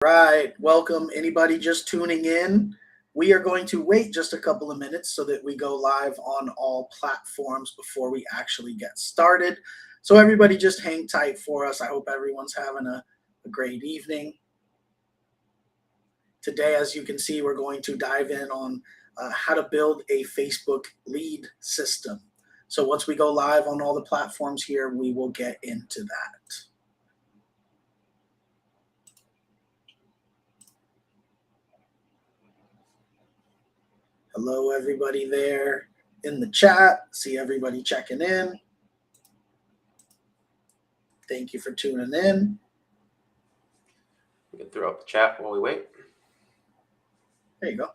Right. Welcome, anybody just tuning in. We are going to wait just a couple of minutes so that we go live on all platforms before we actually get started. So, everybody, just hang tight for us. I hope everyone's having a great evening. Today, as you can see, we're going to dive in on how to build a Facebook lead system. So, once we go live on all the platforms here, we will get into that. Hello, everybody there in the chat. See everybody checking in. Thank you for tuning in. We can throw up the chat while we wait. There you go.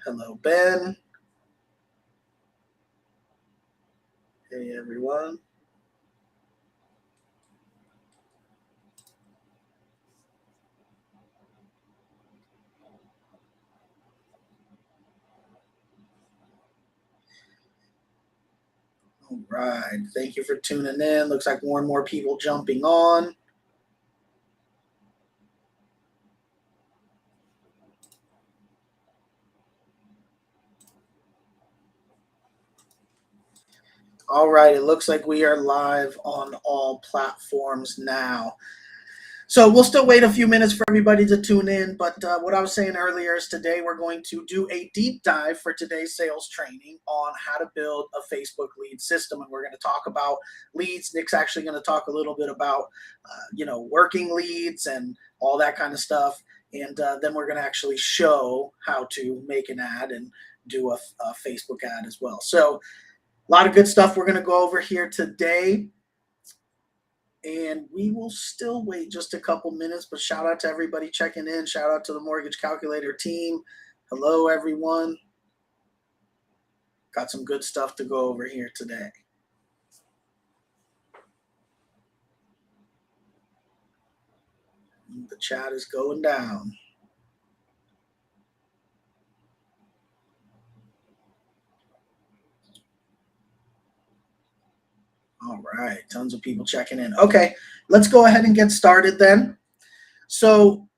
Hello, Ben. Hey, everyone. All right. Thank you for tuning in. Looks like more and more people jumping on. All right. It looks like we are live on all platforms now. So we'll still wait a few minutes for everybody to tune in. But what I was saying earlier is today we're going to do a deep dive for today's sales training on how to build a Facebook lead system. And we're going to talk about leads. Nick's actually going to talk a little bit about, working leads and all that kind of stuff. And then we're going to actually show how to make an ad and do a Facebook ad as well. So a lot of good stuff we're going to go over here today. And we will still wait just a couple minutes, but shout out to everybody checking in. Shout out to the Mortgage Calculator team. Hello, everyone. Got some good stuff to go over here today. The chat is going down. All right, tons of people checking in. Okay, let's go ahead and get started then. So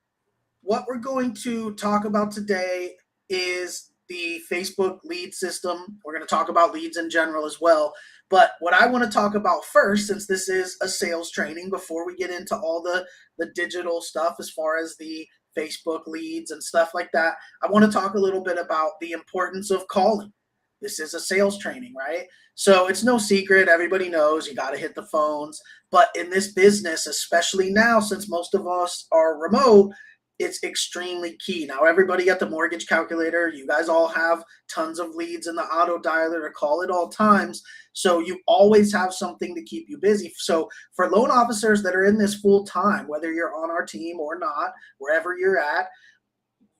what we're going to talk about today is the Facebook lead system. We're going to talk about leads in general as well. But what I want to talk about first, since this is a sales training, before we get into all the digital stuff as far as the Facebook leads and stuff like that, I want to talk a little bit about the importance of calling. This is a sales training, right? So it's no secret. Everybody knows you got to hit the phones. But in this business, especially now, since most of us are remote, it's extremely key. Now, everybody at the Mortgage Calculator, you guys all have tons of leads in the auto dialer to call at all times. So you always have something to keep you busy. So for loan officers that are in this full time, whether you're on our team or not, wherever you're at,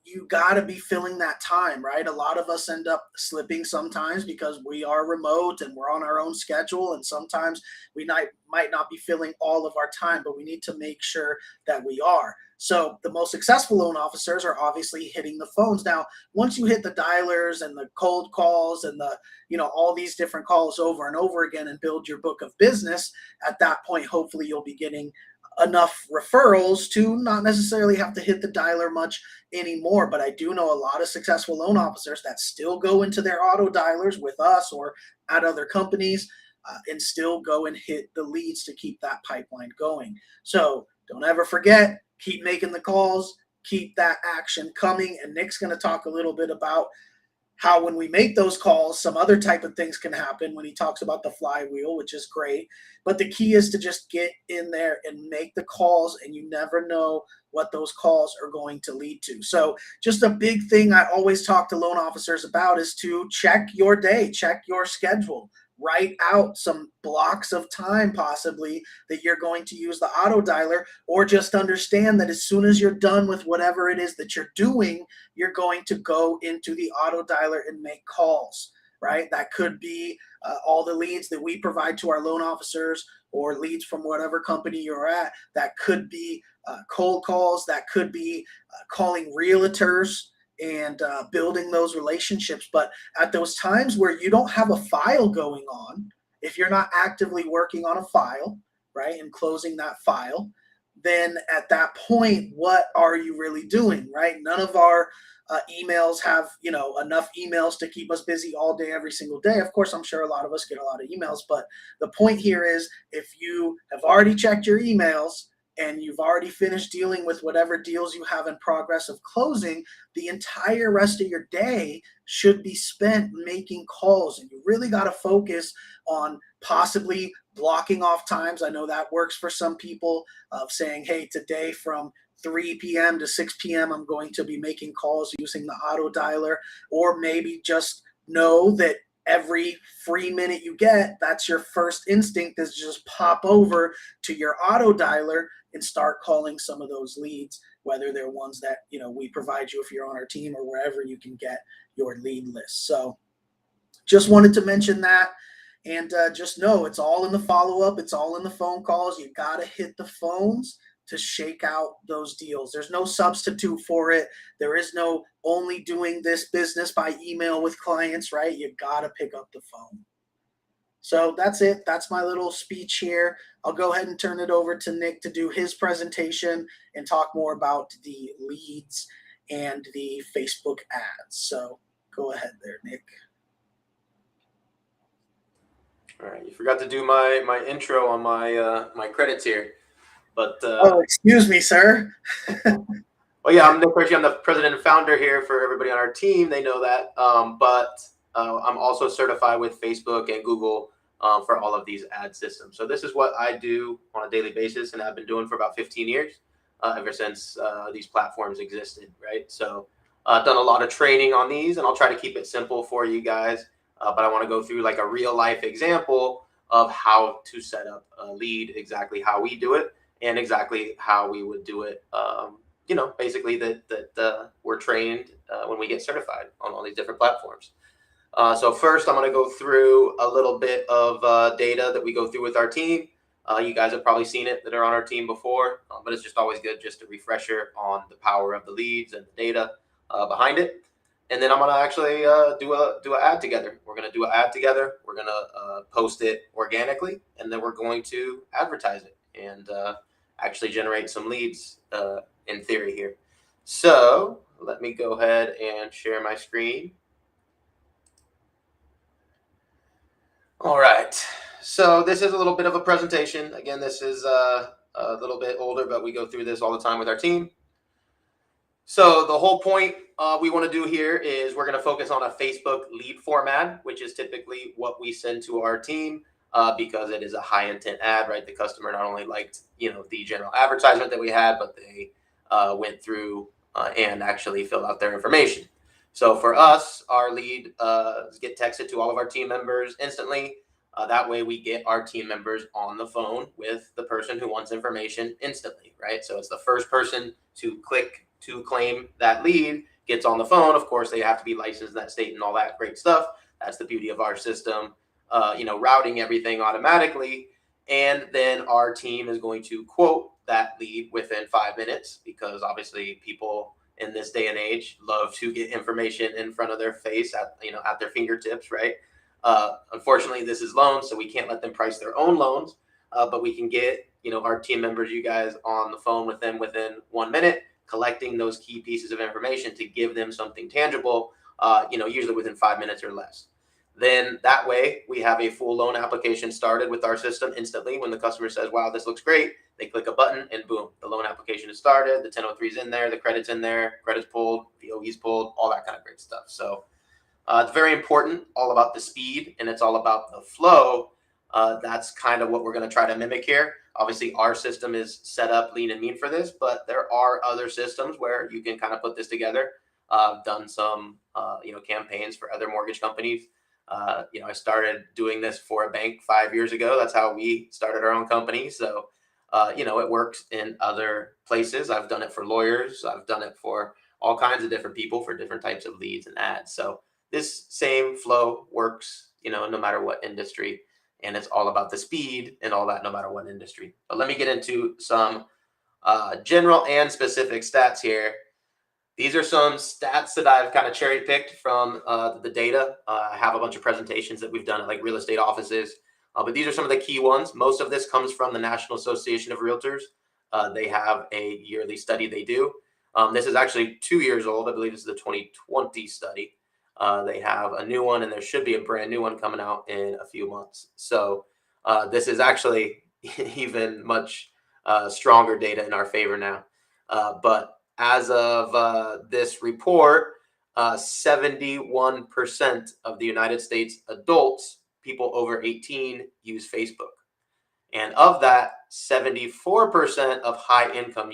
you got to be filling that time, right? A lot of us end up slipping sometimes because we are remote and we're on our own schedule. And sometimes we might not be filling all of our time, but we need to make sure that we are. So the most successful loan officers are obviously hitting the phones. Now, once you hit the dialers and the cold calls and all these different calls over and over again and build your book of business, at that point, hopefully you'll be getting enough referrals to not necessarily have to hit the dialer much anymore. But I do know a lot of successful loan officers that still go into their auto dialers with us or at other companies and still go and hit the leads to keep that pipeline going. So don't ever forget, keep making the calls, keep that action coming. And Nick's going to talk a little bit about how when we make those calls, some other type of things can happen when he talks about the flywheel, which is great. But the key is to just get in there and make the calls, and you never know what those calls are going to lead to. So just a big thing I always talk to loan officers about is to check your day, check your schedule. Write out some blocks of time possibly that you're going to use the auto dialer, or just understand that as soon as you're done with whatever it is that you're doing, you're going to go into the auto dialer and make calls, right? That could be all the leads that we provide to our loan officers or leads from whatever company you're at. That could be cold calls. That could be calling realtors and building those relationships. But at those times where you don't have a file going on, if you're not actively working on a file, right, and closing that file, then at that point, what are you really doing, right? None of our emails have, enough emails to keep us busy all day, every single day. Of course, I'm sure a lot of us get a lot of emails, but the point here is if you have already checked your emails and you've already finished dealing with whatever deals you have in progress of closing, the entire rest of your day should be spent making calls. And you really got to focus on possibly blocking off times. I know that works for some people, of saying, hey, today from 3 p.m. to 6 p.m., I'm going to be making calls using the auto dialer. Or maybe just know that every free minute you get, that's your first instinct, is just pop over to your auto dialer and start calling some of those leads, whether they're ones that we provide you if you're on our team, or wherever you can get your lead list. So just wanted to mention that. And just know it's all in the follow-up. It's all in the phone calls. You got to hit the phones to shake out those deals. There's no substitute for it. There is no only doing this business by email with clients, right? You got to pick up the phone. So that's it. That's my little speech here. I'll go ahead and turn it over to Nick to do his presentation and talk more about the leads and the Facebook ads. So go ahead there, Nick. All right, you forgot to do my intro on my credits here, but excuse me, sir. Well, yeah, I'm Nick Ritchie. I'm the president and founder here for everybody on our team. They know that, but I'm also certified with Facebook and Google for all of these ad systems. So this is what I do on a daily basis, and I've been doing for about 15 years, ever since these platforms existed, right? So I've done a lot of training on these, and I'll try to keep it simple for you guys. But I want to go through like a real life example of how to set up a lead, exactly how we do it, and exactly how we would do it. Basically that we're trained when we get certified on all these different platforms. So first, I'm going to go through a little bit of data that we go through with our team. You guys have probably seen it that are on our team before, but it's just always good just a refresher on the power of the leads and the data behind it. And then I'm going to actually do an ad together. We're going to do an ad together. We're going to post it organically, and then we're going to advertise it and actually generate some leads in theory here. So let me go ahead and share my screen. All right. So this is a little bit of a presentation. Again, this is a little bit older, but we go through this all the time with our team. So the whole point we want to do here is we're going to focus on a Facebook lead format, which is typically what we send to our team because it is a high intent ad, right? The customer not only liked, the general advertisement that we had, but they went through and actually filled out their information. So for us, our lead get texted to all of our team members instantly. That way we get our team members on the phone with the person who wants information instantly, right? So it's the first person to click to claim that lead gets on the phone. Of course, they have to be licensed in that state and all that great stuff. That's the beauty of our system, routing everything automatically. And then our team is going to quote that lead within 5 minutes, because obviously people in this day and age love to get information in front of their face at their fingertips, right? Unfortunately, this is loans, so we can't let them price their own loans, but we can get, our team members, you guys, on the phone with them within 1 minute, collecting those key pieces of information to give them something tangible, usually within 5 minutes or less. Then that way we have a full loan application started with our system instantly. When the customer says, wow, this looks great, they click a button and boom, the loan application is started. The 1003 is in there, the credit's in there, credit's pulled, VOE's pulled, all that kind of great stuff. So it's very important, all about the speed, and it's all about the flow. That's kind of what we're going to try to mimic here. Obviously, our system is set up lean and mean for this, but there are other systems where you can kind of put this together. I've done some, campaigns for other mortgage companies. I started doing this for a bank 5 years ago. That's how we started our own company. So, it works in other places. I've done it for lawyers. I've done it for all kinds of different people for different types of leads and ads. So this same flow works, no matter what industry. And it's all about the speed and all that, no matter what industry. But let me get into some general and specific stats here. These are some stats that I've kind of cherry picked from the data. I have a bunch of presentations that we've done at like real estate offices, but these are some of the key ones. Most of this comes from the National Association of Realtors. They have a yearly study they do. This is actually 2 years old. I believe this is the 2020 study. They have a new one, and there should be a brand new one coming out in a few months. So this is actually even much stronger data in our favor now. But as of this report, 71% of the United States adults, people over 18, use Facebook. And of that, 74% of high income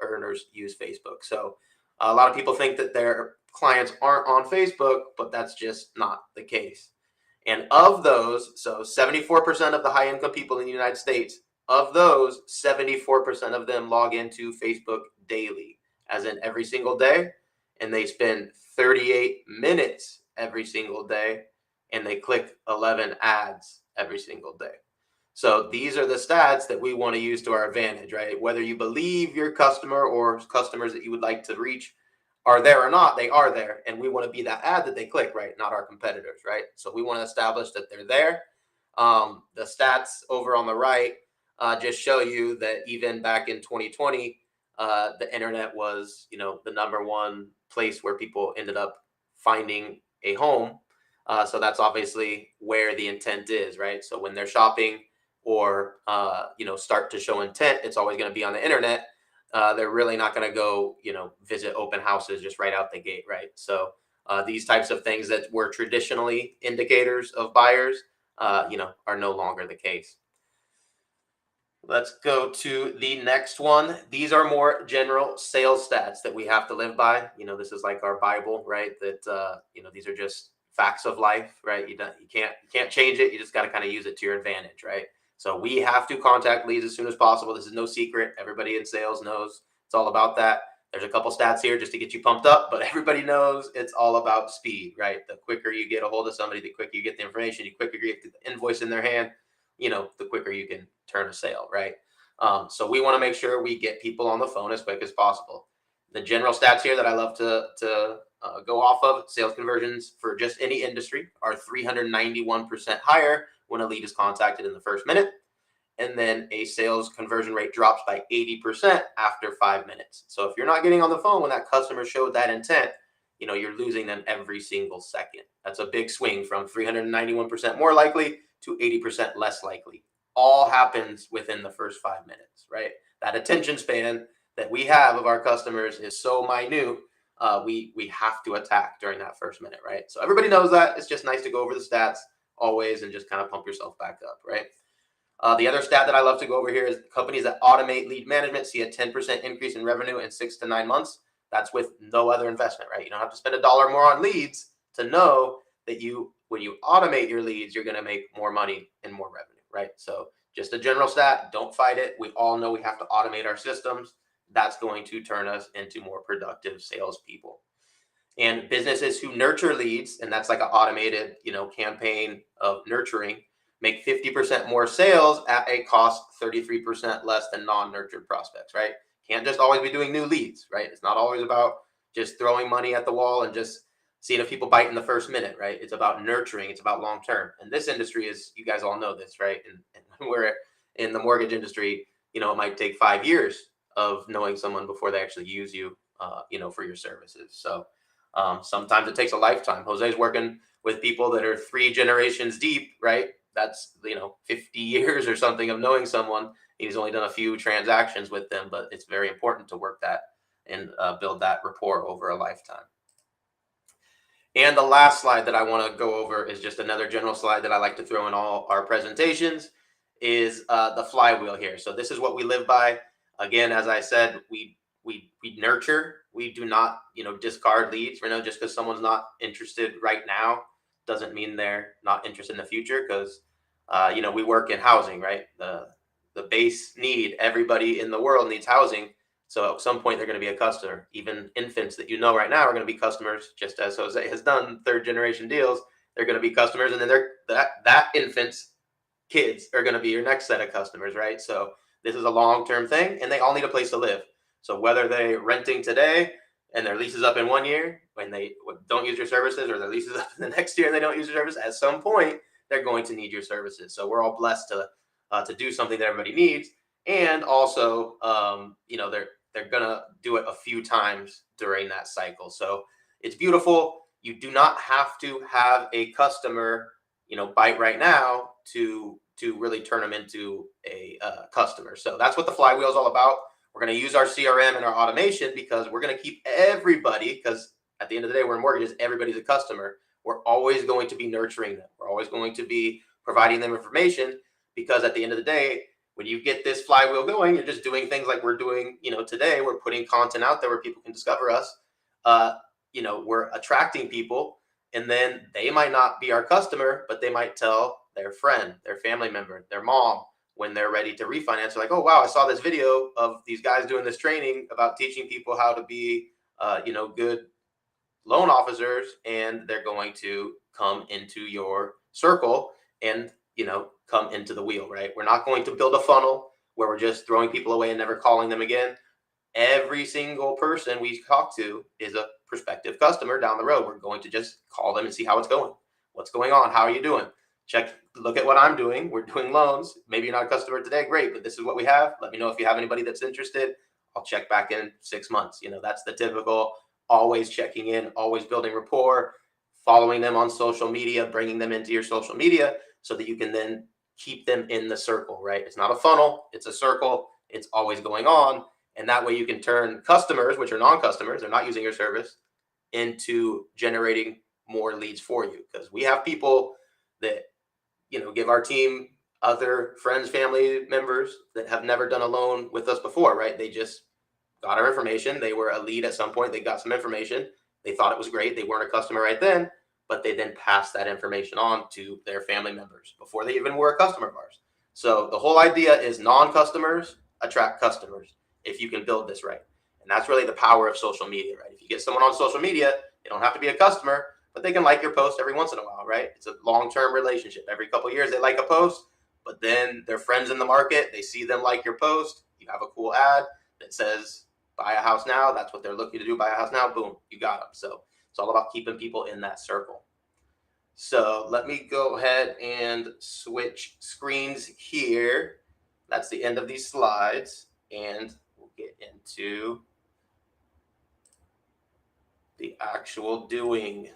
earners use Facebook. So a lot of people think that their clients aren't on Facebook, but that's just not the case. And of those, so 74% of the high income people in the United States, of those, 74% of them log into Facebook daily, as in every single day. And they spend 38 minutes every single day, and they click 11 ads every single day. So these are the stats that we want to use to our advantage, right? Whether you believe your customer or customers that you would like to reach are there or not, they are there. And we want to be that ad that they click, right? Not our competitors, right? So we want to establish that they're there. The stats over on the right just show you that even back in 2020, the internet was, the number one place where people ended up finding a home. So that's obviously where the intent is, right? So when they're shopping or, start to show intent, it's always going to be on the internet. They're really not going to go, visit open houses just right out the gate, right? So these types of things that were traditionally indicators of buyers, are no longer the case. Let's go to the next one. These are more general sales stats that we have to live by. This is like our Bible, right? That these are just facts of life, right? You can't change it. You just got to kind of use it to your advantage, right? So we have to contact leads as soon as possible. This is no secret. Everybody in sales knows it's all about that. There's a couple stats here just to get you pumped up, but everybody knows it's all about speed, right? The quicker you get a hold of somebody, the quicker you get the information, the quicker you get the invoice in their hand, the quicker you can turn a sale, right? So we want to make sure we get people on the phone as quick as possible. The general stats here that I love to go off of, sales conversions for just any industry are 391% higher when a lead is contacted in the first minute. And then a sales conversion rate drops by 80% after 5 minutes. So if you're not getting on the phone when that customer showed that intent, you're losing them every single second. That's a big swing from 391% more likely to 80% less likely. All happens within the first 5 minutes, right? That attention span that we have of our customers is so minute. We have to attack during that first minute, right? So everybody knows that. It's just nice to go over the stats always and just kind of pump yourself back up, right? The other stat that I love to go over here is companies that automate lead management see a 10% increase in revenue in 6 to 9 months. That's with no other investment, right? You don't have to spend $1 more on leads to know that when you automate your leads, you're going to make more money and more revenue, right? So just a general stat, don't fight it. We all know we have to automate our systems. That's going to turn us into more productive salespeople. And businesses who nurture leads, and that's like an automated, campaign of nurturing, make 50% more sales at a cost 33% less than non-nurtured prospects, right? Can't just always be doing new leads, right? It's not always about just throwing money at the wall and just seeing if people bite in the first minute, right? It's about nurturing. It's about long-term. And this industry is, you guys all know this, right? And when we're in the mortgage industry, it might take 5 years of knowing someone before they actually use you, for your services. So sometimes it takes a lifetime. Jose's working with people that are 3 generations deep, right? That's 50 years or something of knowing someone. He's only done a few transactions with them, but it's very important to work that and build that rapport over a lifetime. And the last slide that I want to go over is just another general slide that I like to throw in all our presentations is the flywheel here. So this is what we live by. Again, as I said, we nurture. We do not, discard leads. Just because someone's not interested right now doesn't mean they're not interested in the future. Because, we work in housing, right? The base need, everybody in the world needs housing. So at some point they're going to be a customer. Even infants that right now are going to be customers, just as Jose has done 3rd generation deals. They're going to be customers, and then that infant's kids are going to be your next set of customers, right? So this is a long-term thing, and they all need a place to live. So whether they're renting today and their lease is up in 1 year, when they don't use your services, or their lease is up in the next year and they don't use your service, at some point they're going to need your services. So we're all blessed to do something that everybody needs. And also, they're gonna do it a few times during that cycle. So it's beautiful. You do not have to have a customer, bite right now to really turn them into a customer. So that's what the flywheel is all about. We're going to use our CRM and our automation because we're going to keep everybody, because at the end of the day, we're in mortgages, everybody's a customer. We're always going to be nurturing them. We're always going to be providing them information, because at the end of the day, when you get this flywheel going, you're just doing things like we're doing, today. We're putting content out there where people can discover us. We're attracting people, and then they might not be our customer, but they might tell their friend, their family member, their mom, when they're ready to refinance. They're like, oh, wow, I saw this video of these guys doing this training about teaching people how to be, good loan officers, and they're going to come into your circle and, come into the wheel, right? We're not going to build a funnel where we're just throwing people away and never calling them again. Every single person we talk to is a prospective customer down the road. We're going to just call them and see how it's going. What's going on? How are you doing? Look at what I'm doing. We're doing loans. Maybe you're not a customer today. Great, but this is what we have. Let me know if you have anybody that's interested. I'll check back in 6 months. That's the typical, always checking in, always building rapport, following them on social media, bringing them into your social media so that you can then keep them in the circle, right? It's not a funnel, it's a circle. It's always going on. And that way you can turn customers, which are non-customers, they're not using your service, into generating more leads for you. Because we have people that, give our team other friends, family members that have never done a loan with us before, right? They just got our information. They were a lead at some point. They got some information. They thought it was great. They weren't a customer right then, but they then passed that information on to their family members before they even were a customer of ours. So the whole idea is non-customers attract customers if you can build this right. And that's really the power of social media, right? If you get someone on social media, they don't have to be a customer, but they can like your post every once in a while, right? It's a long-term relationship. Every couple of years they like a post, but then their friends in the market, they see them like your post. You have a cool ad that says buy a house now. That's what they're looking to do. Buy a house now. Boom, you got them. So it's all about keeping people in that circle. So let me go ahead and switch screens here. That's the end of these slides, and we'll get into the actual doing.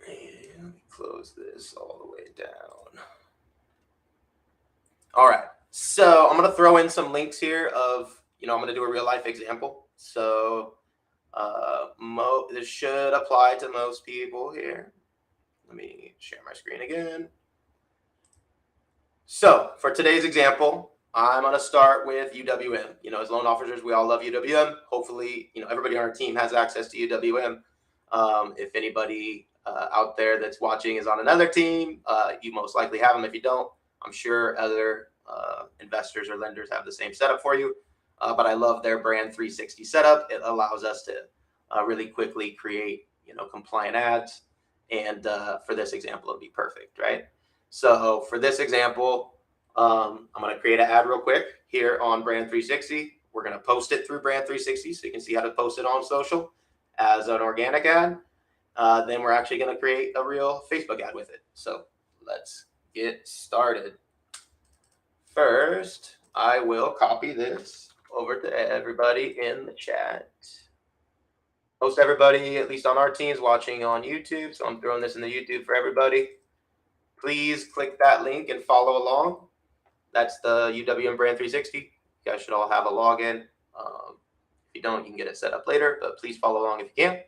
And let me close this all the way down. All right. So I'm going to throw in some links here of, I'm going to do a real life example. So this should apply to most people here. Let me share my screen again. So for today's example, I'm going to start with UWM. As loan officers, we all love UWM. Hopefully, everybody on our team has access to UWM. If anybody out there that's watching is on another team, you most likely have them. If you don't, I'm sure other investors or lenders have the same setup for you. But I love their brand 360 setup. It allows us to really quickly create, compliant ads. And for this example, it'll be perfect, right? So for this example, I'm going to create an ad real quick here on Brand 360. We're going to post it through Brand 360 so you can see how to post it on social as an organic ad. Then we're actually going to create a real Facebook ad with it. So let's get started. First, I will copy this over to everybody in the chat. Most everybody, at least on our team, is watching on YouTube. So I'm throwing this in the YouTube for everybody. Please click that link and follow along. That's the UWM Brand 360. You guys should all have a login. If you don't, you can get it set up later, but please follow along if you can.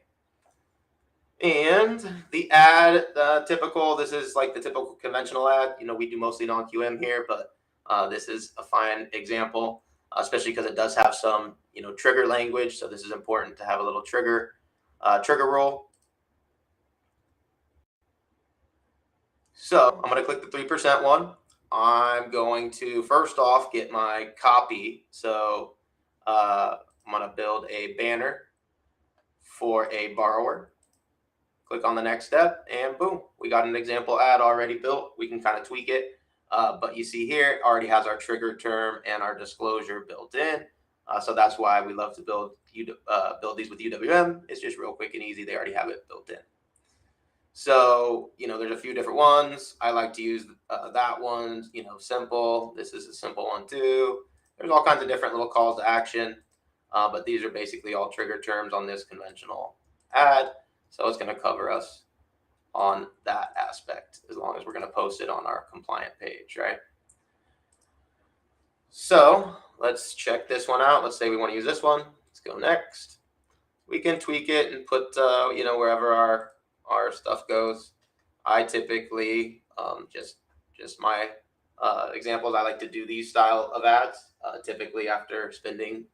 And the ad, this is like the typical conventional ad. We do mostly non-QM here, but this is a fine example, especially because it does have some, trigger language. So this is important to have a little trigger rule. So I'm going to click the 3% one. I'm going to first off get my copy. So I'm going to build a banner for a borrower. Click on the next step, and boom, we got an example ad already built. We can kind of tweak it, but you see here, it already has our trigger term and our disclosure built in. So that's why we love to build these with UWM. It's just real quick and easy. They already have it built in. So, there's a few different ones. I like to use that one, simple. This is a simple one too. There's all kinds of different little calls to action, but these are basically all trigger terms on this conventional ad. So it's going to cover us on that aspect as long as we're going to post it on our compliant page, right? So let's check this one out. Let's say we want to use this one. Let's go next. We can tweak it and put, wherever our stuff goes. I typically just my examples. I like to do these style of ads. Typically, after spending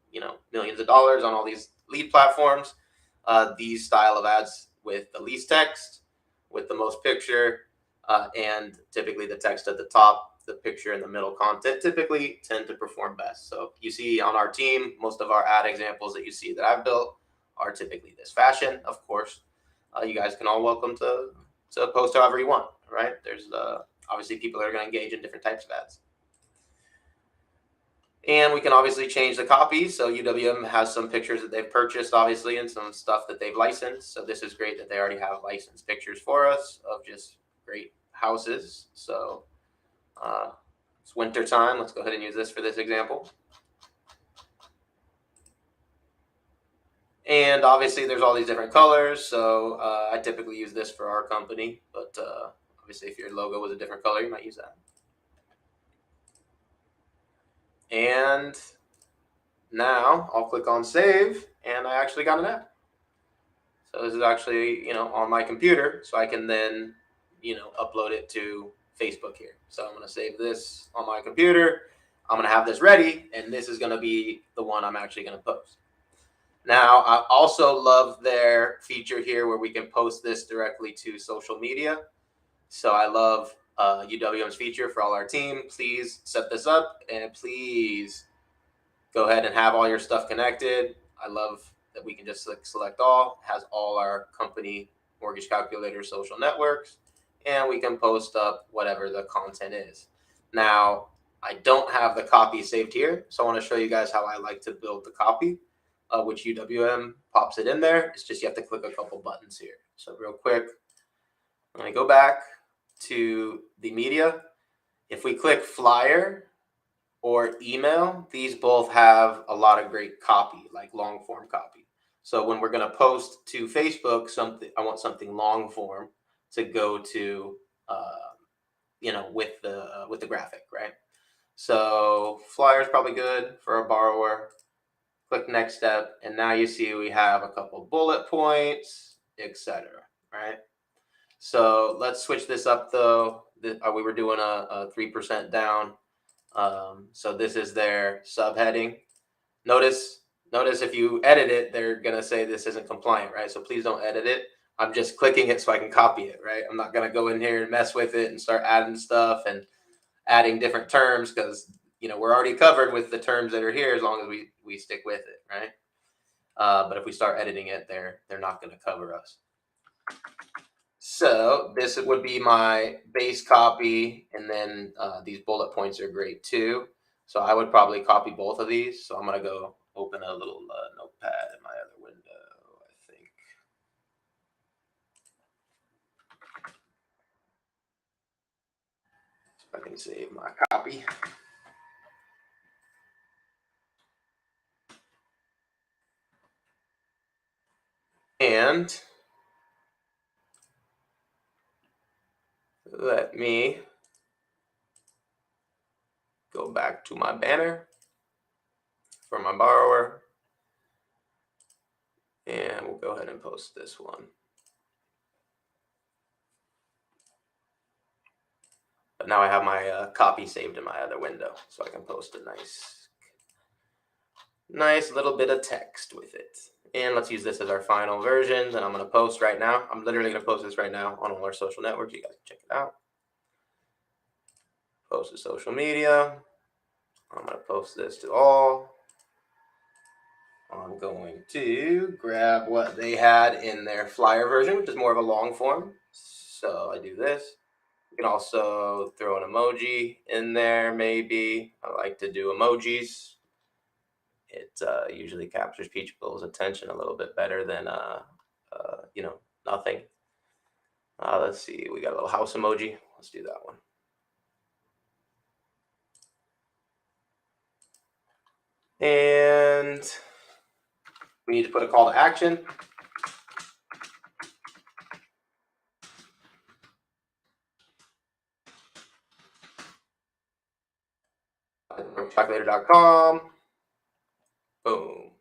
millions of dollars on all these lead platforms, these style of ads with the least text, with the most picture, and typically the text at the top, the picture in the middle content typically tend to perform best. So you see on our team, most of our ad examples that you see that I've built are typically this fashion. Of course, you guys can all welcome to post however you want, right? There's obviously people that are going to engage in different types of ads. And we can obviously change the copy. So UWM has some pictures that they've purchased, obviously, and some stuff that they've licensed. So this is great that they already have licensed pictures for us of just great houses. So it's winter time. Let's go ahead and use this for this example. And obviously there's all these different colors. So I typically use this for our company, but obviously if your logo was a different color, you might use that. And now I'll click on save, and I actually got an ad. So this is actually, on my computer, so I can then, upload it to Facebook here. So I'm going to save this on my computer. I'm going to have this ready, and this is going to be the one I'm actually going to post. Now, I also love their feature here where we can post this directly to social media. So I love UWM's feature for all our team. Please set this up, and please go ahead and have all your stuff connected. I love that we can just select all, has all our company mortgage calculator social networks, and we can post up whatever the content is. Now, I don't have the copy saved here, so I want to show you guys how I like to build the copy, which UWM pops it in there. It's just you have to click a couple buttons here. So real quick, I'm going to go back to the media. If we click flyer or email, these both have a lot of great copy, like long form copy. So when we're going to post to Facebook, I want something long form to go to, with the graphic, right? So flyer is probably good for a borrower. Click next step, and now you see we have a couple bullet points, etc. Right? So let's switch this up though. We were doing a 3% down. So this is their subheading. Notice if you edit it, they're gonna say this isn't compliant, right? So please don't edit it. I'm just clicking it so I can copy it, right? I'm not gonna go in here and mess with it and start adding stuff and adding different terms because we're already covered with the terms that are here as long as we stick with it, right? But if we start editing it, they're not gonna cover us. So this would be my base copy, and then these bullet points are great too. So I would probably copy both of these. So I'm going to go open a little notepad in my other window, I think. So I can save my copy. And let me go back to my banner for my borrower. And we'll go ahead and post this one. But now I have my copy saved in my other window, so I can post a nice little bit of text with it. And let's use this as our final version that I'm going to post right now. I'm literally going to post this right now on all our social networks. You guys can check it out. Post to social media. I'm going to post this to all. I'm going to grab what they had in their flyer version, which is more of a long form. So I do this. You can also throw an emoji in there, maybe. I like to do emojis. It usually captures people's attention a little bit better than nothing. Let's see. We got a little house emoji. Let's do that one. And we need to put a call to action. Calculator.com. Boom.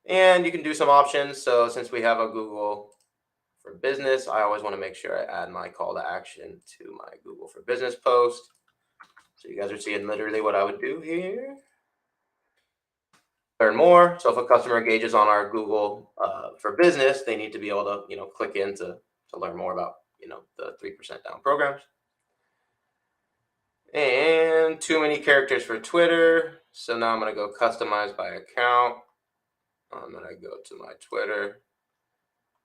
And you can do some options. So since we have a Google for Business, I always want to make sure I add my call to action to my Google for Business post. So you guys are seeing literally what I would do here. Learn more. So if a customer engages on our Google for Business, they need to be able to, click in to learn more about, the 3% down programs. And too many characters for Twitter. So now I'm going to go customize by account. I'm going to go to my Twitter.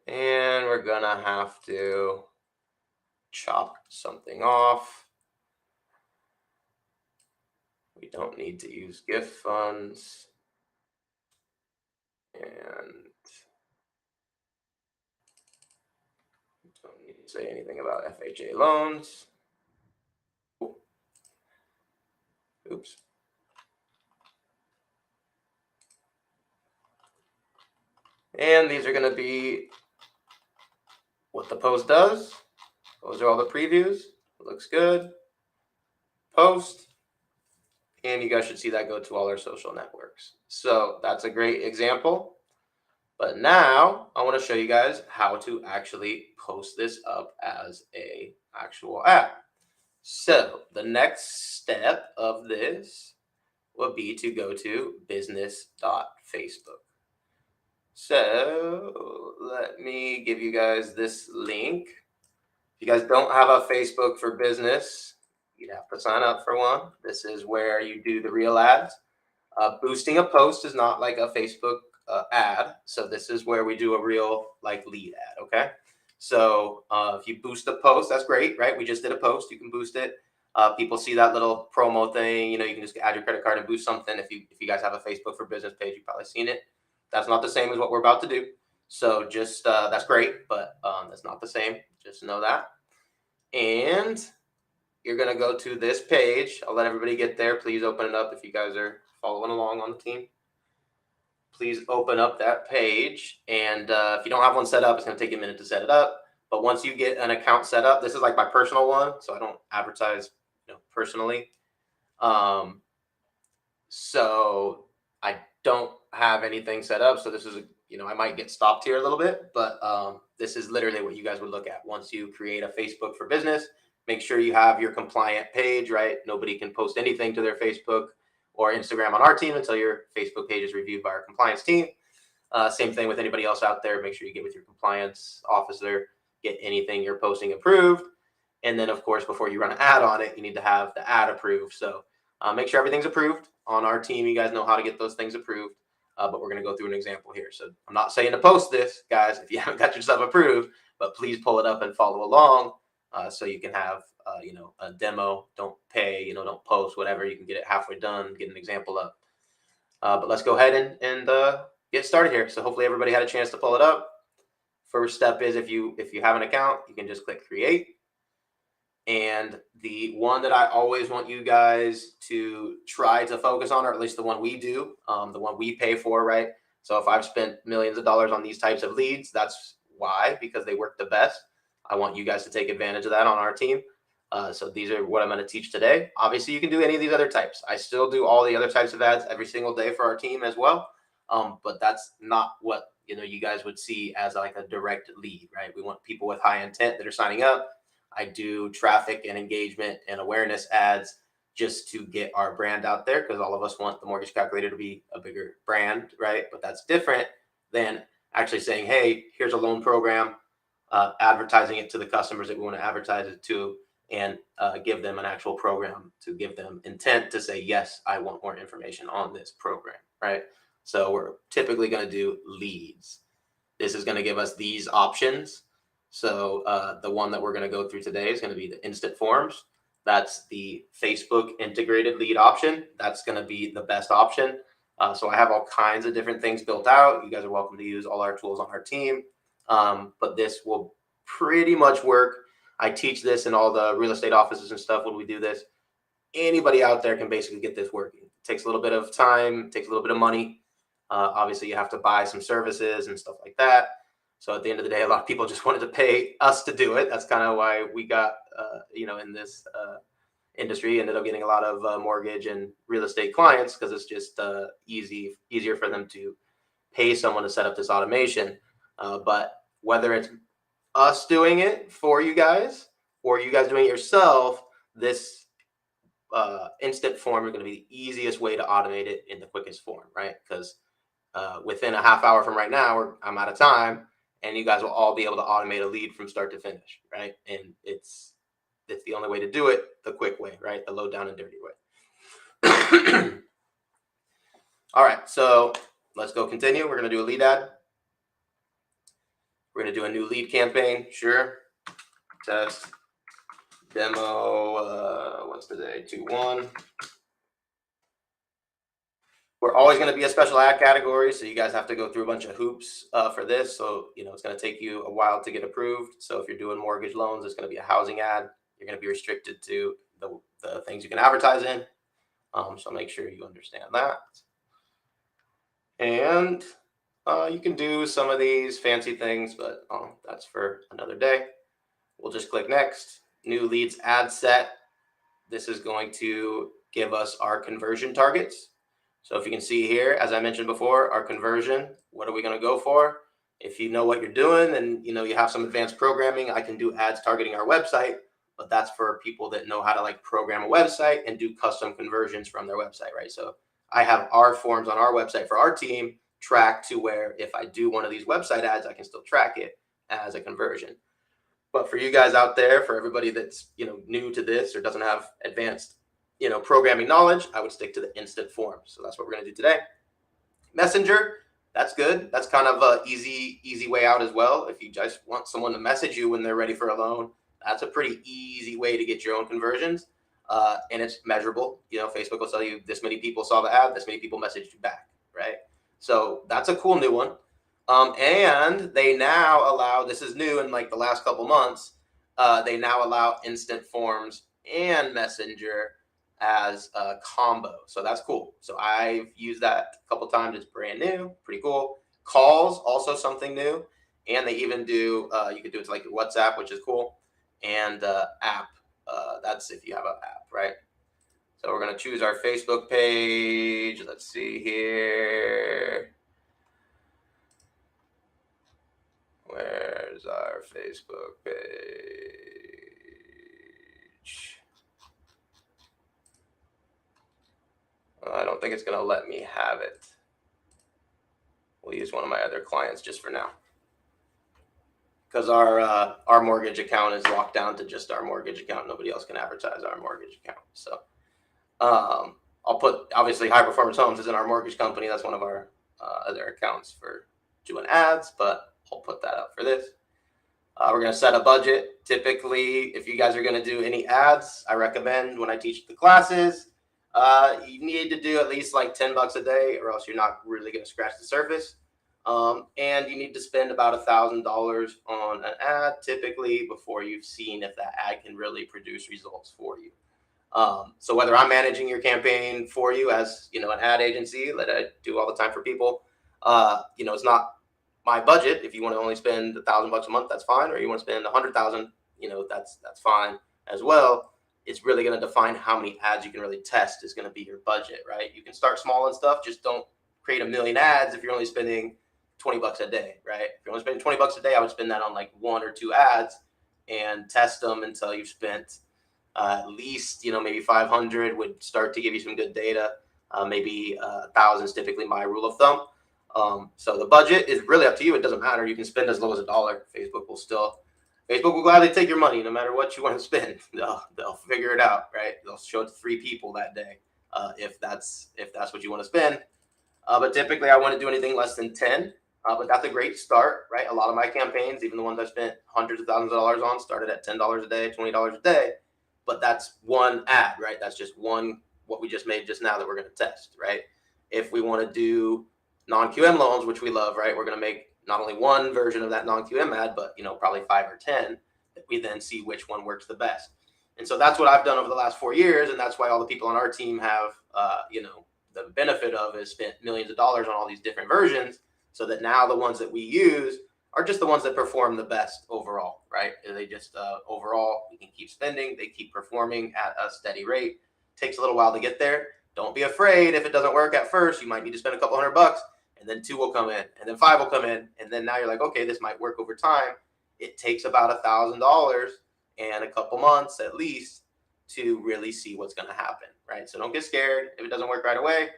And we're going to have to chop something off. We don't need to use gift funds. And don't need to say anything about FHA loans. Oops. And these are going to be what the post does. Those are all the previews. It looks good. Post. And you guys should see that go to all our social networks. So that's a great example. But now I want to show you guys how to actually post this up as a actual app. So the next step of this will be to go to business.facebook. So let me give you guys this link. If you guys don't have a Facebook for Business, you'd have to sign up for one. This is where you do the real ads. Boosting a post is not like a Facebook ad. So this is where we do a real lead ad. Okay. So if you boost a post, that's great, right? We just did a post. You can boost it. People see that little promo thing. You can just add your credit card and boost something. If you guys have a Facebook for Business page, you've probably seen it. That's not the same as what we're about to do. So just that's great, but that's not the same. Just know that. And you're going to go to this page. I'll let everybody get there. Please open it up if you guys are following along on the team. Please open up that page. And if you don't have one set up, it's going to take you a minute to set it up. But once you get an account set up, this is like my personal one, so I don't advertise personally. So I don't have anything set up. So this is, I might get stopped here a little bit, but this is literally what you guys would look at. Once you create a Facebook for Business, make sure you have your compliant page, right? Nobody can post anything to their Facebook or Instagram on our team until your Facebook page is reviewed by our compliance team. Same thing with anybody else out there. Make sure you get with your compliance officer, get anything you're posting approved. And then, of course, before you run an ad on it, you need to have the ad approved. So make sure everything's approved. On our team, you guys know how to get those things approved. But we're going to go through an example here. So I'm not saying to post this, guys, if you haven't got yourself approved, but please pull it up and follow along so you can have, a demo. Don't pay, don't post, whatever. You can get it halfway done, get an example up. But let's go ahead and get started here. So hopefully everybody had a chance to pull it up. First step is if you have an account, you can just click create. And the one that I always want you guys to try to focus on, or at least the one we do, the one we pay for, right? So if I've spent millions of dollars on these types of leads, that's why, because they work the best. I want you guys to take advantage of that on our team. So these are what I'm going to teach today. Obviously, you can do any of these other types. I still do all the other types of ads every single day for our team as well. But that's not what you guys would see as like a direct lead, right? We want people with high intent that are signing up. I do traffic and engagement and awareness ads just to get our brand out there, because all of us want the Mortgage Calculator to be a bigger brand, right? But that's different than actually saying, hey, here's a loan program, advertising it to the customers that we want to advertise it to, and give them an actual program to give them intent to say, yes, I want more information on this program, right? So we're typically going to do leads. This is going to give us these options. So the one that we're going to go through today is going to be the instant forms. That's the Facebook integrated lead option. That's going to be the best option. So I have all kinds of different things built out. You guys are welcome to use all our tools on our team. But this will pretty much work. I teach this in all the real estate offices and stuff when we do this. Anybody out there can basically get this working. It takes a little bit of time, takes a little bit of money. Obviously, you have to buy some services and stuff like that. So at the end of the day, a lot of people just wanted to pay us to do it. That's kind of why we got, in this industry, ended up getting a lot of mortgage and real estate clients, because it's just easier for them to pay someone to set up this automation. But whether it's us doing it for you guys or you guys doing it yourself, this instant form is going to be the easiest way to automate it in the quickest form, right? Because within a half hour from right now, I'm out of time, and you guys will all be able to automate a lead from start to finish, right? And it's the only way to do it, the quick way, right? The low down and dirty way. All right, so let's go continue. We're going to do a lead ad. We're going to do a new lead campaign. Sure. Test. Demo. What's today? 2/1. We're always going to be a special ad category, so you guys have to go through a bunch of hoops for this. So, it's going to take you a while to get approved. So if you're doing mortgage loans, it's going to be a housing ad. You're going to be restricted to the things you can advertise in. So make sure you understand that. And you can do some of these fancy things, but that's for another day. We'll just click next. New leads ad set. This is going to give us our conversion targets. So if you can see here, as I mentioned before, our conversion, what are we going to go for? If you know what you're doing and you have some advanced programming, I can do ads targeting our website, but that's for people that know how to program a website and do custom conversions from their website, right? So I have our forms on our website for our team tracked to where if I do one of these website ads, I can still track it as a conversion. But for you guys out there, for everybody that's new to this or doesn't have advanced programming knowledge, I would stick to the instant form. So that's what we're going to do today. Messenger, that's good. That's kind of an easy way out as well. If you just want someone to message you when they're ready for a loan, that's a pretty easy way to get your own conversions. And it's measurable. Facebook will tell you this many people saw the ad, this many people messaged you back, right? So that's a cool new one. And they now allow, this is new in the last couple months, they now allow instant forms and Messenger as a combo. So that's cool. So I've used that a couple times. It's brand new, pretty cool. Calls, also something new. And they even do, you could do it to your WhatsApp, which is cool. And app, that's if you have an app, right? So we're going to choose our Facebook page. Let's see here. Where's our Facebook page? I don't think it's going to let me have it. We'll use one of my other clients just for now, because our mortgage account is locked down to just our mortgage account. Nobody else can advertise our mortgage account. So I'll put, obviously, High Performance Homes is in our mortgage company. That's one of our other accounts for doing ads, but I'll put that up for this. We're going to set a budget. Typically, if you guys are going to do any ads, I recommend when I teach the classes, you need to do at least $10 a day, or else you're not really going to scratch the surface. And you need to spend about $1,000 on an ad typically before you've seen if that ad can really produce results for you. So whether I'm managing your campaign for you as an ad agency that I do all the time for people, it's not my budget. If you want to only spend $1,000 a month, that's fine. Or you want to spend $100,000, that's fine as well. It's really going to define how many ads you can really test is going to be your budget, right? You can start small and stuff. Just don't create 1 million ads if you're only spending $20 a day, right? If you're only spending $20 a day, I would spend that on 1 or 2 ads and test them until you've spent at least, maybe 500 would start to give you some good data. Maybe 1,000 is typically my rule of thumb. So the budget is really up to you. It doesn't matter. You can spend as low as $1. Facebook will gladly take your money no matter what you want to spend. They'll figure it out, right? They'll show it to 3 people that day if that's what you want to spend. But typically, I wouldn't do anything less than 10. But that's a great start, right? A lot of my campaigns, even the ones I spent hundreds of thousands of dollars on, started at $10 a day, $20 a day. But that's one ad, right? That's just one, what we just made just now that we're going to test, right? If we want to do non-QM loans, which we love, right? We're going to make not only one version of that non-QM ad, but probably 5 or 10 that we then see which one works the best. And so that's what I've done over the last 4 years, and that's why all the people on our team have the benefit of is spent millions of dollars on all these different versions, so that now the ones that we use are just the ones that perform the best overall, right? They just overall, we can keep spending, they keep performing at a steady rate. Takes a little while to get there. Don't be afraid if it doesn't work at first. You might need to spend a couple $100, and then 2 will come in, and then 5 will come in, and then now you're like, okay, this might work over time. It takes about $1,000 and a couple months at least to really see what's going to happen, right? So don't get scared if it doesn't work right away.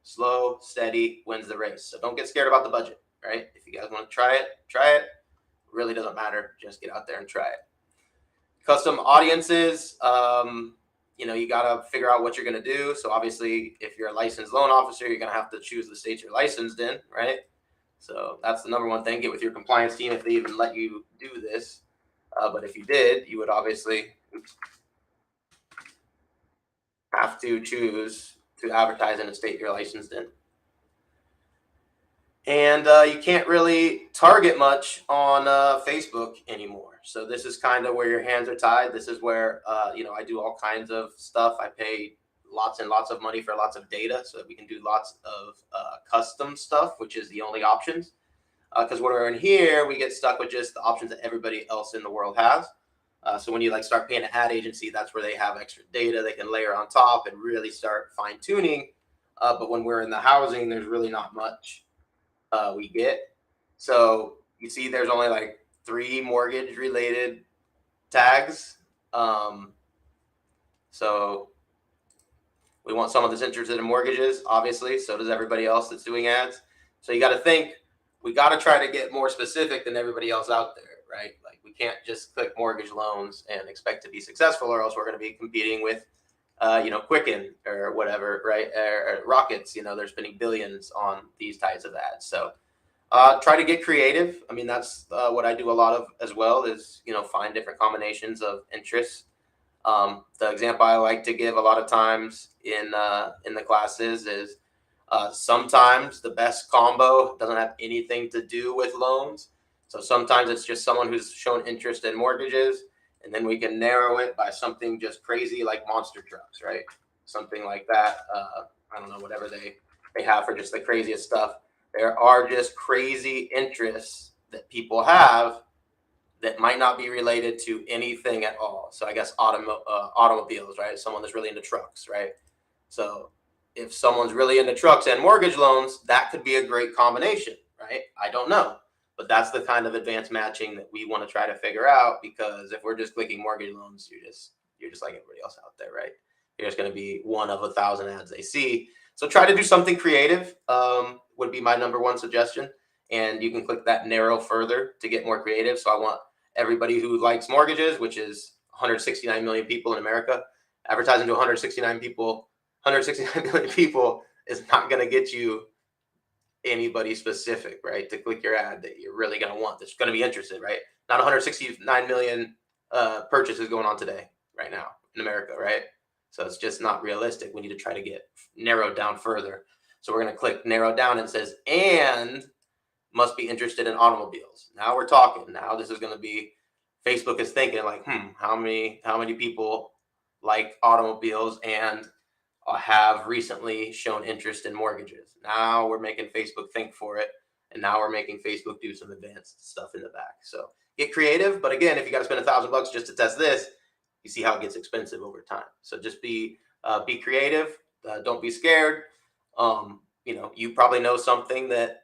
Slow, steady wins the race. So don't get scared about the budget, right? If you guys want to try it. It really doesn't matter. Just get out there and try it. Custom audiences, you got to figure out what you're going to do. So obviously, if you're a licensed loan officer, you're going to have to choose the states you're licensed in, right? So that's the number one thing. Get with your compliance team if they even let you do this. But if you did, you would obviously have to choose to advertise in a state you're licensed in. And you can't really target much on Facebook anymore. So this is kind of where your hands are tied. This is where, I do all kinds of stuff. I pay lots and lots of money for lots of data so that we can do lots of custom stuff, which is the only options. Because when we're in here, we get stuck with just the options that everybody else in the world has. So when you start paying an ad agency, that's where they have extra data they can layer on top and really start fine tuning. But when we're in the housing, there's really not much we get. So you see there's only 3 mortgage related tags. So we want someone that's interested in mortgages, obviously. So does everybody else that's doing ads. So you got to think, we got to try to get more specific than everybody else out there, right? We can't just click mortgage loans and expect to be successful, or else we're going to be competing with Quicken or whatever, right? Or Rockets, they're spending billions on these types of ads. So try to get creative. I mean, that's what I do a lot of as well is, find different combinations of interests. The example I like to give a lot of times in the classes is sometimes the best combo doesn't have anything to do with loans. So sometimes it's just someone who's shown interest in mortgages, and then we can narrow it by something just crazy like monster trucks, right? Something like that. I don't know, whatever they have for just the craziest stuff. There are just crazy interests that people have that might not be related to anything at all. So I guess automobiles, right? Someone that's really into trucks, right? So if someone's really into trucks and mortgage loans, that could be a great combination, right? I don't know. But that's the kind of advanced matching that we want to try to figure out, because if we're just clicking mortgage loans, you're just like everybody else out there, right? You're just going to be one of 1,000 ads they see. So try to do something creative would be my number one suggestion. And you can click that narrow further to get more creative. So I want everybody who likes mortgages, which is 169 million people in America, advertising to 169 million people is not going to get you anybody specific, right? To click your ad that you're really going to want, that's going to be interested, right? Not 169 million purchases going on today, right now in America, right? So it's just not realistic. We need to try to get narrowed down further. So we're going to click narrow down, and it says, and must be interested in automobiles. Now we're talking. Now this is going to be, Facebook is thinking how many people like automobiles and have recently shown interest in mortgages. Now we're making Facebook think for it, and now we're making Facebook do some advanced stuff in the back. So get creative, but again, if you got to spend $1,000 just to test this, you see how it gets expensive over time. So just be creative. Don't be scared. You probably know something that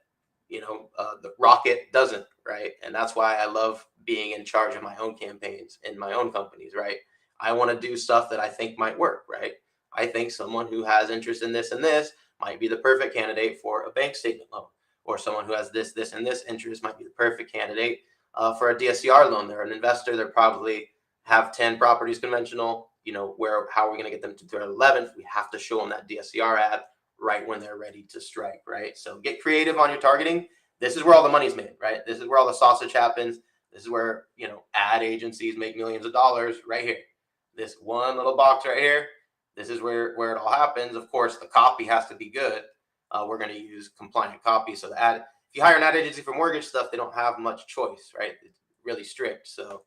the Rocket doesn't, right? And that's why I love being in charge of my own campaigns in my own companies, right? I want to do stuff that I think might work, right? I think someone who has interest in this and this might be the perfect candidate for a bank statement loan, or someone who has this, and this interest might be the perfect candidate for a DSCR loan. They're an investor. They probably have 10 properties conventional. How are we going to get them to their 11th? We have to show them that DSCR ad right when they're ready to strike, right? So get creative on your targeting. This is where all the money's made, right? This is where all the sausage happens. This is where, ad agencies make millions of dollars right here. This one little box right here. This is where it all happens. Of course, the copy has to be good. We're going to use compliant copy. So if if you hire an ad agency for mortgage stuff, they don't have much choice, right? It's really strict. So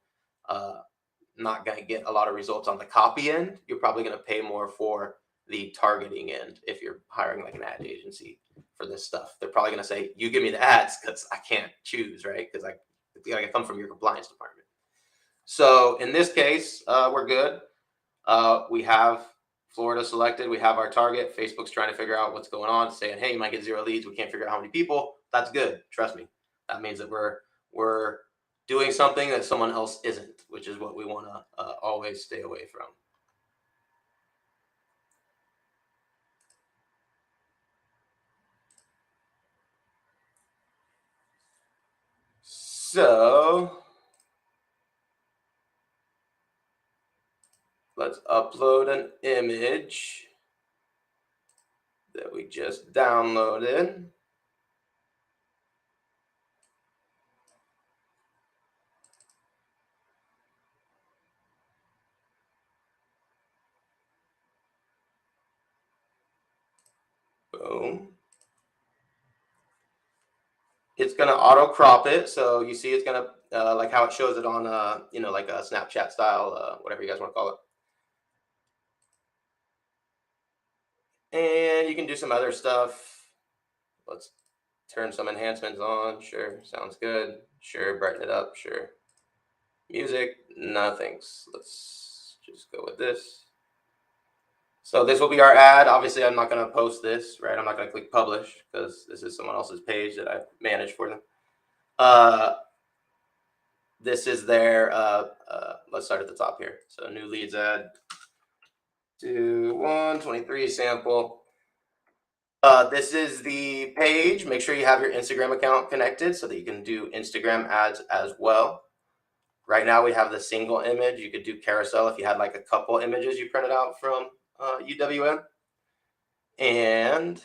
not going to get a lot of results on the copy end. You're probably going to pay more for the targeting end if you're hiring like an ad agency for this stuff. They're probably going to say, you give me the ads because I can't choose, right? Because I come from your compliance department. So in this case, we're good. We have Florida selected. We have our target. Facebook's trying to figure out what's going on, saying, hey, you might get 0 leads. We can't figure out how many people. That's good. Trust me. That means that we're doing something that someone else isn't, which is what we want to always stay away from. So let's upload an image that we just downloaded. Boom. It's going to auto crop it. So you see it's going to, like how it shows it on, like a Snapchat style, whatever you guys want to call it. And you can do some other stuff. Let's turn some enhancements on. Sure. Sounds good. Sure. Brighten it up. Sure. Music, nothing. Let's just go with this. So this will be our ad. Obviously, I'm not going to post this, right? I'm not going to click publish because this is someone else's page that I manage for them. This is their, let's start at the top here. So new leads ad, 123 sample. This is the page. Make sure you have your Instagram account connected so that you can do Instagram ads as well. Right now we have the single image. You could do carousel if you had like a couple images you printed out from UWM. And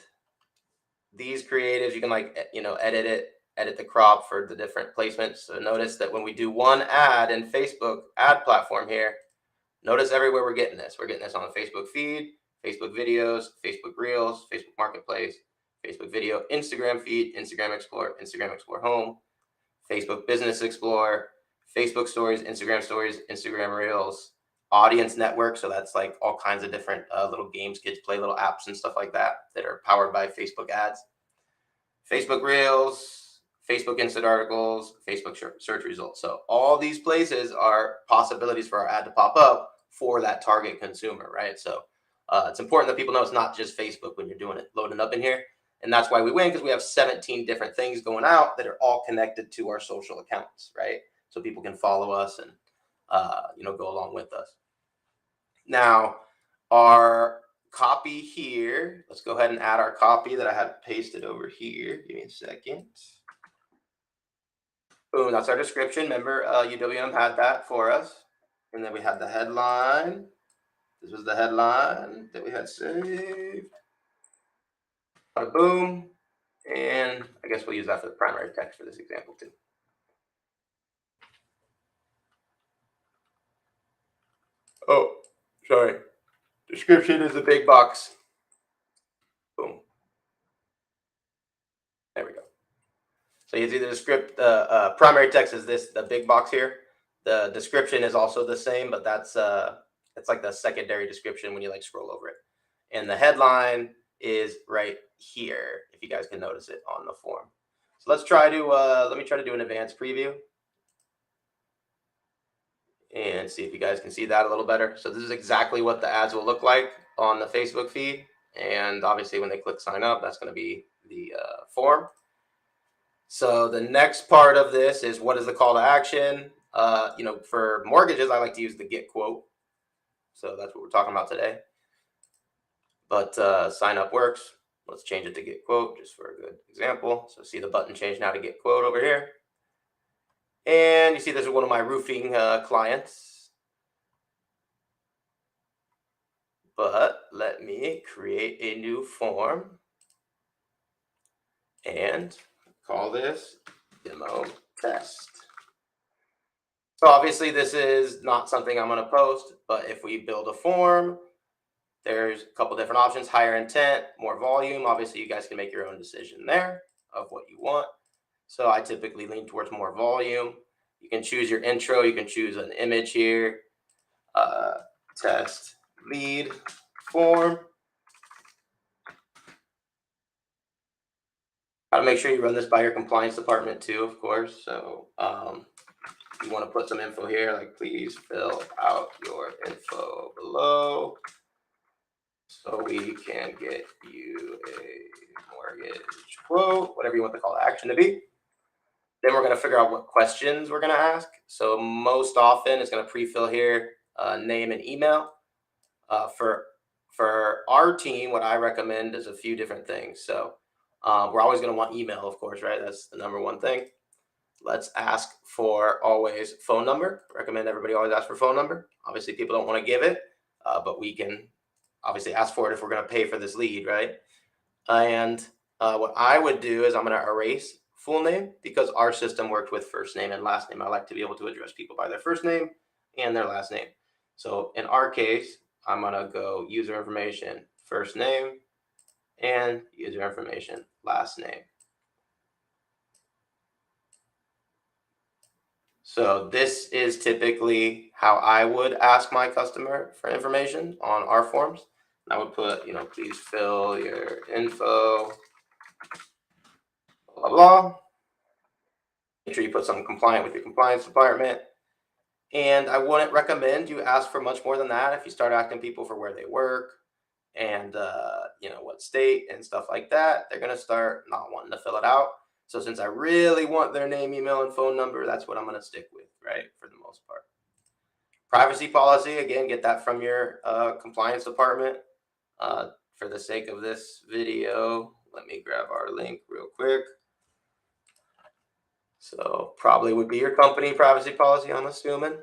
these creatives, you can edit the crop for the different placements. So notice that when we do one ad in Facebook ad platform here, notice everywhere we're getting this. We're getting this on the Facebook feed, Facebook videos, Facebook Reels, Facebook Marketplace, Facebook Video, Instagram feed, Instagram Explorer Home, Facebook Business Explorer, Facebook Stories, Instagram Reels, Audience Network. So that's like all kinds of different little games kids play, little apps and stuff like that that are powered by Facebook ads. Facebook Reels, Facebook Instant Articles, Facebook search results. So all these places are possibilities for our ad to pop up for that target consumer, right? So it's important that people know it's not just Facebook when you're doing it, loading up in here. And that's why we win, because we have 17 different things going out that are all connected to our social accounts, right? So people can follow us and, go along with us. Now, our copy here, let's go ahead and add our copy that I had pasted over here. Give me a second. Boom, that's our description. Remember, UWM had that for us. And then we had the headline. This was the headline that we had saved. Boom. And I guess we'll use that for the primary text for this example too. Oh, sorry. Description is a big box. Boom. There we go. So you see the primary text is the big box here. The description is also the same, but that's it's like the secondary description when you like scroll over it. And the headline is right here, if you guys can notice it on the form. So let's try to let me try to do an advanced preview and see if you guys can see that a little better. So this is exactly what the ads will look like on the Facebook feed. And obviously when they click sign up, that's going to be the form. So the next part of this is, what is the call to action? For mortgages, I like to use the get quote. So that's what we're talking about today. But sign up works. Let's change it to get quote just for a good example. So see the button change now to get quote over here. And you see this is one of my roofing clients. But let me create a new form and call this demo test. So obviously this is not something I'm going to post, but if we build a form, there's a couple different options: higher intent, more volume. Obviously you guys can make your own decision there of what you want. So I typically lean towards more volume. You can choose your intro. You can choose an image here. Test lead form. Gotta make sure you run this by your compliance department too, of course. So you want to put some info here, like please fill out your info below so we can get you a mortgage quote, whatever you want the call to action to be. Then we're going to figure out what questions we're going to ask. So most often it's going to pre-fill here name and email. For our team, what I recommend is a few different things. So we're always going to want email, of course, right? That's the number one thing. Let's ask for always phone number. Recommend everybody always ask for phone number. Obviously, people don't want to give it, but we can obviously ask for it if we're going to pay for this lead, right? And what I would do is I'm going to erase full name because our system worked with first name and last name. I like to be able to address people by their first name and their last name. So in our case, I'm going to go user information, first name, and user information, last name. So this is typically how I would ask my customer for information on our forms. I would put, please fill your info, blah, blah. Make sure you put something compliant with your compliance department. And I wouldn't recommend you ask for much more than that. If you start asking people for where they work and, what state and stuff like that, they're going to start not wanting to fill it out. So since I really want their name, email, and phone number, that's what I'm going to stick with, right, for the most part. Privacy policy, again, get that from your compliance department. For the sake of this video, let me grab our link real quick. So probably would be your company privacy policy, I'm assuming.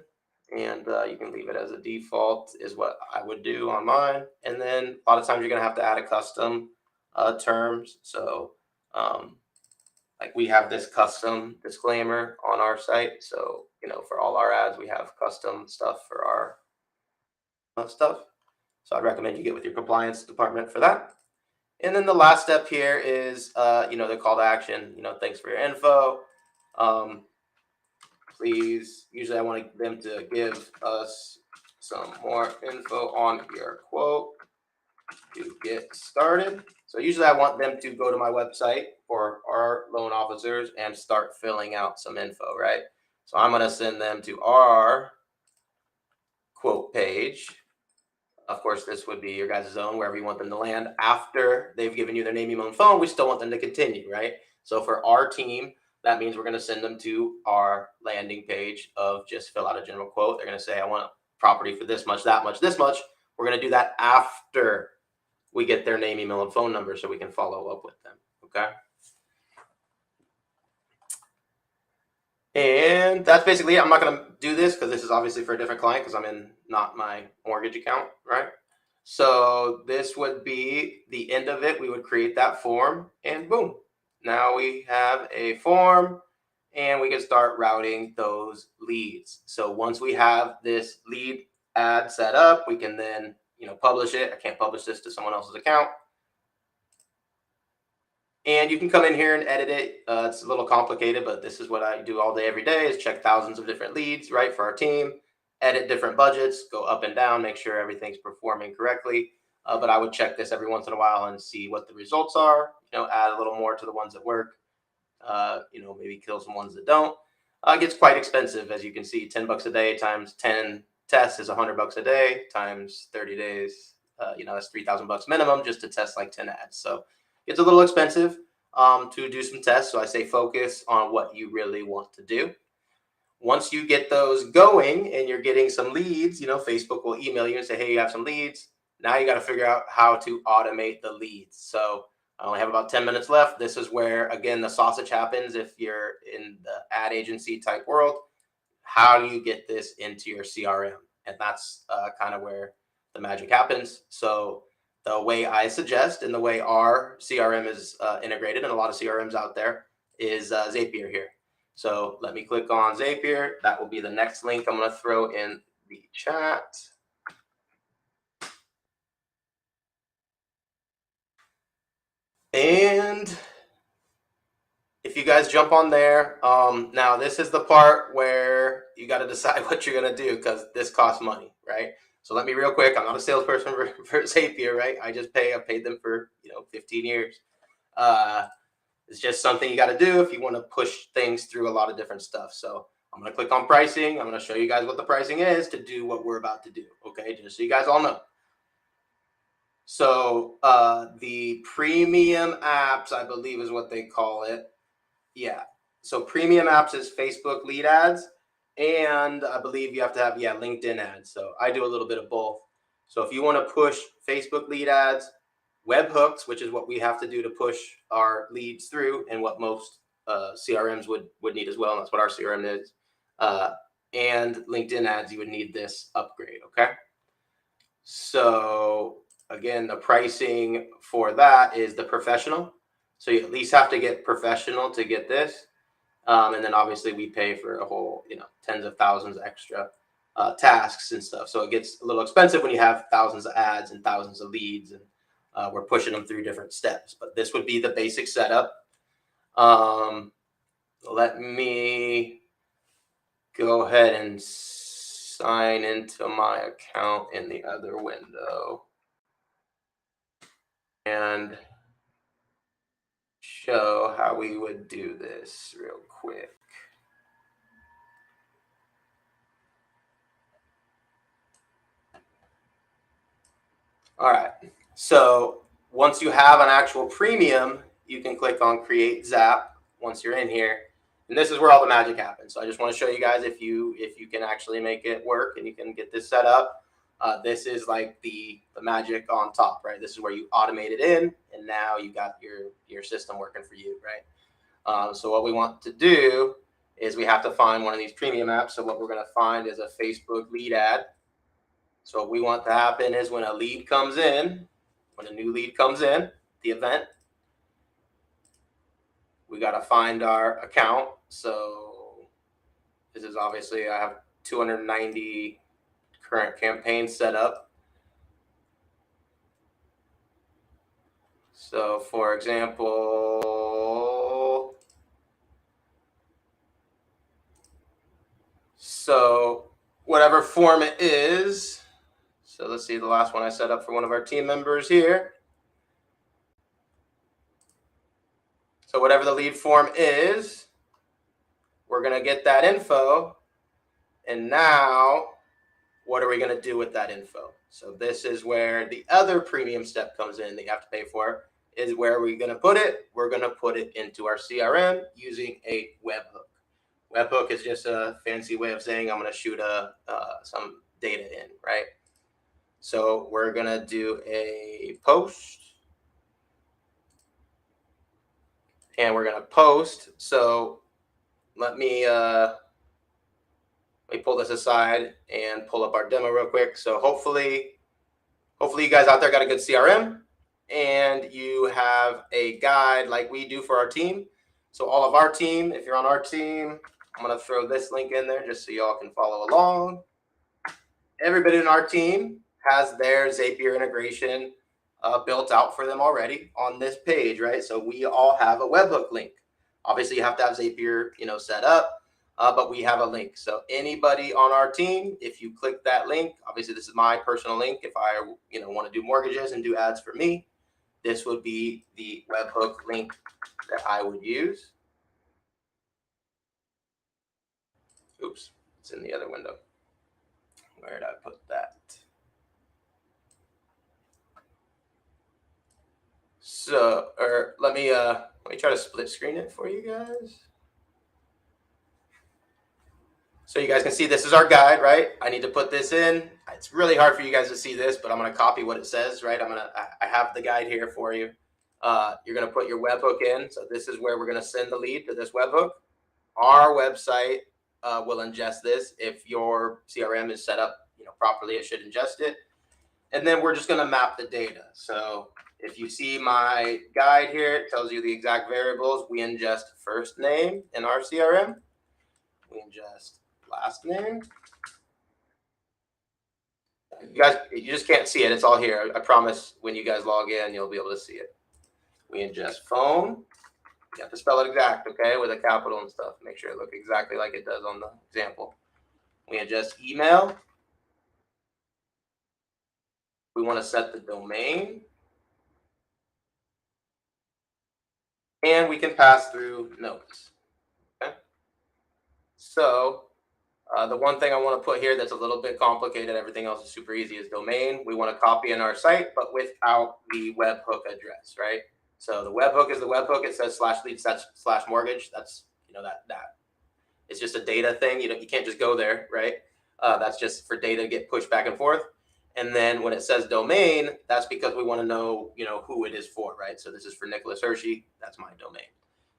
And you can leave it as a default is what I would do on mine. And then a lot of times you're going to have to add a custom terms. So like we have this custom disclaimer on our site. So, for all our ads, we have custom stuff for our stuff. So I'd recommend you get with your compliance department for that. And then the last step here is, the call to action, thanks for your info. Please, usually I want them to give us some more info on your quote to get started. So usually I want them to go to my website for our loan officers and start filling out some info, right? So I'm going to send them to our quote page. Of course, this would be your guys' own, wherever you want them to land after they've given you their name, email, and phone. We still want them to continue, right? So for our team, that means we're going to send them to our landing page of just fill out a general quote. They're going to say, I want a property for this much, that much, this much. We're going to do that after we get their name, email, and phone number so we can follow up with them, okay? And that's basically it. I'm not going to do this because this is obviously for a different client because I'm in not my mortgage account, right? So this would be the end of it. We would create that form and boom. Now we have a form and we can start routing those leads. So once we have this lead ad set up, we can then, publish it. I can't publish this to someone else's account. And you can come in here and edit it. It's a little complicated, but this is what I do all day, every day is check thousands of different leads, right, for our team, edit different budgets, go up and down, make sure everything's performing correctly. But I would check this every once in a while and see what the results are, add a little more to the ones that work, maybe kill some ones that don't. It gets quite expensive. As you can see, $10 a day times 10 tests is $100 a day times 30 days. That's $3,000 minimum just to test like 10 ads. So it's a little expensive to do some tests. So I say focus on what you really want to do. Once you get those going and you're getting some leads, Facebook will email you and say, hey, you have some leads. Now you got to figure out how to automate the leads. So I only have about 10 minutes left. This is where, again, the sausage happens if you're in the ad agency type world. How do you get this into your CRM? And that's kind of where the magic happens. So the way I suggest and the way our CRM is integrated, and a lot of CRMs out there, is Zapier here. So let me click on Zapier. That will be the next link I'm going to throw in the chat. And if you guys guys jump on there. Now this is the part where you got to decide what you're going to do, because this costs money, right? So let me real quick. I'm not a salesperson for Zapier, right? I paid them for 15 years. It's just something you got to do if you want to push things through a lot of different stuff. So I'm going to click on pricing. I'm going to show you guys what the pricing is to do what we're about to do. Okay, just so you guys all know. So the premium apps, I believe, is what they call it. Yeah. So premium apps is Facebook lead ads, and I believe you have to have LinkedIn ads. So I do a little bit of both. So if you want to push Facebook lead ads, webhooks, which is what we have to do to push our leads through, and what most CRMs would need as well, and that's what our CRM is. And LinkedIn ads, you would need this upgrade. Okay. So again, the pricing for that is the professional. So you at least have to get professional to get this. And then obviously we pay for a whole, tens of thousands extra tasks and stuff. So it gets a little expensive when you have thousands of ads and thousands of leads, and we're pushing them through different steps. But this would be the basic setup. Let me go ahead and sign into my account in the other window and show how we would do this real quick. All right. So once you have an actual premium, you can click on Create Zap once you're in here. And this is where all the magic happens. So I just want to show you guys if you can actually make it work and you can get this set up. This is like the magic on top, right? This is where you automate it in, and now you got your system working for you, right? So what we want to do is we have to find one of these premium apps. So what we're going to find is a Facebook lead ad. So what we want to happen is when a lead comes in, when a new lead comes in, the event, we got to find our account. So this is obviously, I have 290 current campaigns set up. So for example, so whatever form it is, so let's see the last one I set up for one of our team members here. So whatever the lead form is, we're going to get that info. And now, what are we going to do with that info? So this is where the other premium step comes in that you have to pay for. Is where we're going to put it. We're going to put it into our CRM using a webhook. Webhook is just a fancy way of saying I'm going to shoot some data in, right? So we're going to do a post. And we're going to post. So let me pull this aside and pull up our demo real quick. So hopefully you guys out there got a good CRM and you have a guide like we do for our team. So all of our team, if you're on our team, I'm going to throw this link in there just so y'all can follow along. Everybody in our team has their Zapier integration built out for them already on this page, right? So we all have a webhook link. Obviously, you have to have Zapier, set up, but we have a link. So anybody on our team, if you click that link, obviously this is my personal link. If I, want to do mortgages and do ads for me, this would be the webhook link that I would use. Oops, it's in the other window. Where did I put that? So, let me try to split screen it for you guys. So you guys can see this is our guide, right? I need to put this in. It's really hard for you guys to see this, but I'm going to copy what it says, right? I have the guide here for you. You're going to put your webhook in. So this is where we're going to send the lead to this webhook. Our website will ingest this. If your CRM is set up, properly, it should ingest it. And then we're just going to map the data. So if you see my guide here, it tells you the exact variables. We ingest first name in our CRM. We ingest last name. You just can't see it. It's all here. I promise when you guys log in, you'll be able to see it. We ingest phone. You have to spell it exact, okay, with a capital and stuff. Make sure it looks exactly like it does on the example. We adjust email. We want to set the domain. And we can pass through notes. Okay. So the one thing I want to put here that's a little bit complicated, everything else is super easy, is domain. We want to copy in our site, but without the webhook address, right? So the webhook is the webhook. It says /lead / mortgage. That's, that. It's just a data thing. You can't just go there, right? That's just for data to get pushed back and forth. And then when it says domain, that's because we want to know, who it is for, right? So this is for Nicholas Hershey. That's my domain.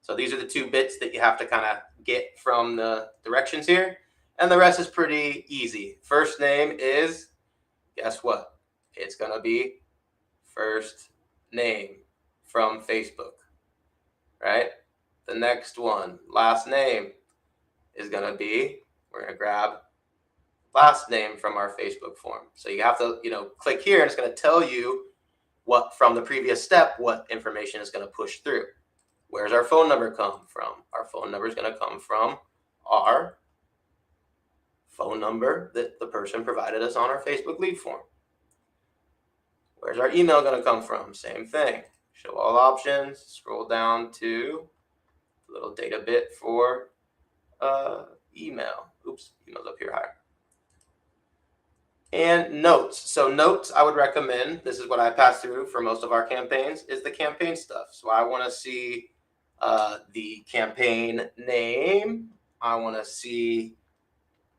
So these are the 2 bits that you have to kind of get from the directions here. And the rest is pretty easy. First name is, guess what? It's going to be first name from Facebook, right? The next one, last name, is going to be, we're going to grab last name from our Facebook form. So you have to, click here and it's going to tell you what from the previous step, what information is going to push through. Where's our phone number come from? Our phone number is going to come from our phone number that the person provided us on our Facebook lead form. Where's our email going to come from? Same thing. Show all options, scroll down to a little data bit for email. Oops, email's up here higher. And notes. So notes, I would recommend, this is what I pass through for most of our campaigns, is the campaign stuff. So I want to see the campaign name. I want to see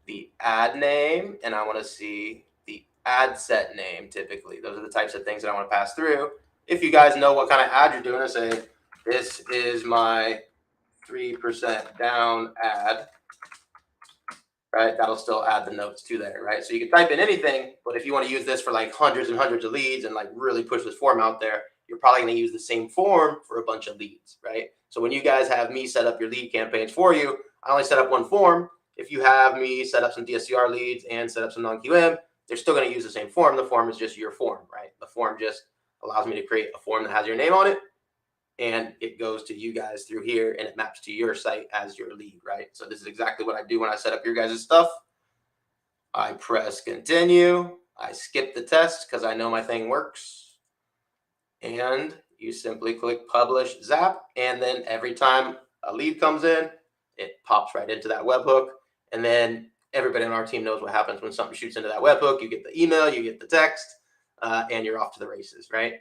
the ad name, and I want to see the ad set name. Typically, those are the types of things that I want to pass through. If you guys know what kind of ad you're doing, I say, this is my 3% down ad, right? That'll still add the notes to there, right? So you can type in anything, but if you want to use this for like hundreds and hundreds of leads and like really push this form out there, you're probably going to use the same form for a bunch of leads, right? So when you guys have me set up your lead campaigns for you, I only set up one form. If you have me set up some DSCR leads and set up some non-QM, they're still going to use the same form. The form is just your form, right? The form just allows me to create a form that has your name on it, and it goes to you guys through here and it maps to your site as your lead, right? So this is exactly what I do when I set up your guys' stuff. I press continue. I skip the test because I know my thing works. And you simply click publish zap. And then every time a lead comes in, it pops right into that webhook. And then everybody on our team knows what happens when something shoots into that webhook. You get the email, you get the text, and you're off to the races, right?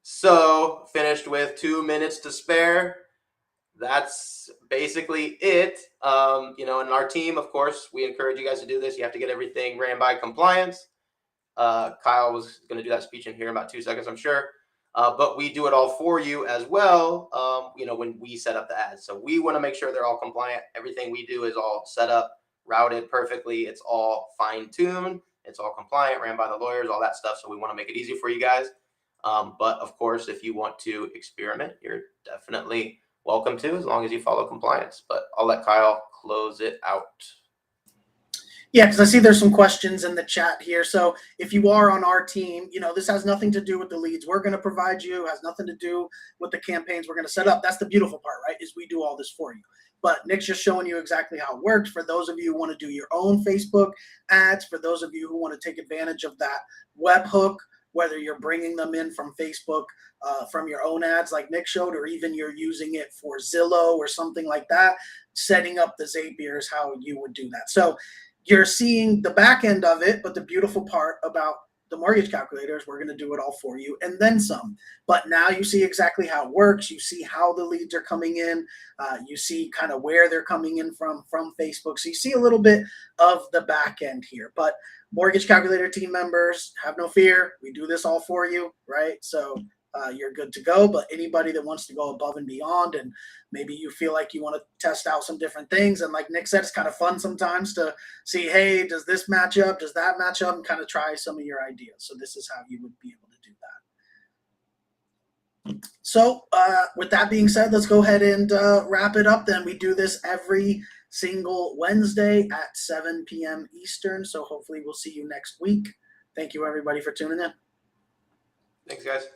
So finished with 2 minutes to spare. That's basically it. In our team, of course, we encourage you guys to do this. You have to get everything ran by compliance. Kyle was going to do that speech in here in about 2 seconds, I'm sure. But we do it all for you as well, when we set up the ads. So we want to make sure they're all compliant. Everything we do is all set up, routed perfectly. It's all fine-tuned. It's all compliant, ran by the lawyers, all that stuff. So we want to make it easy for you guys. But of course, if you want to experiment, you're definitely welcome to, as long as you follow compliance. But I'll let Kyle close it out. Yeah, because I see there's some questions in the chat here. So if you are on our team, this has nothing to do with the leads we're going to provide you, has nothing to do with the campaigns we're going to set up. That's the beautiful part, right, is we do all this for you. But Nick's just showing you exactly how it works. For those of you who want to do your own Facebook ads, for those of you who want to take advantage of that webhook, whether you're bringing them in from Facebook, from your own ads like Nick showed, or even you're using it for Zillow or something like that, setting up the Zapier is how you would do that. So you're seeing the back end of it, but the beautiful part about the mortgage calculator is we're going to do it all for you and then some. But now you see exactly how it works. You see how the leads are coming in. You see kind of where they're coming in from Facebook. So you see a little bit of the back end here. But mortgage calculator team members, have no fear. We do this all for you, right? So you're good to go. But anybody that wants to go above and beyond, and maybe you feel like you want to test out some different things, and like Nick said, it's kind of fun sometimes to see, hey, does this match up? Does that match up? And kind of try some of your ideas. So this is how you would be able to do that. So with that being said, let's go ahead and wrap it up then. We do this every single Wednesday at 7 p.m. Eastern. So hopefully we'll see you next week. Thank you, everybody, for tuning in. Thanks, guys.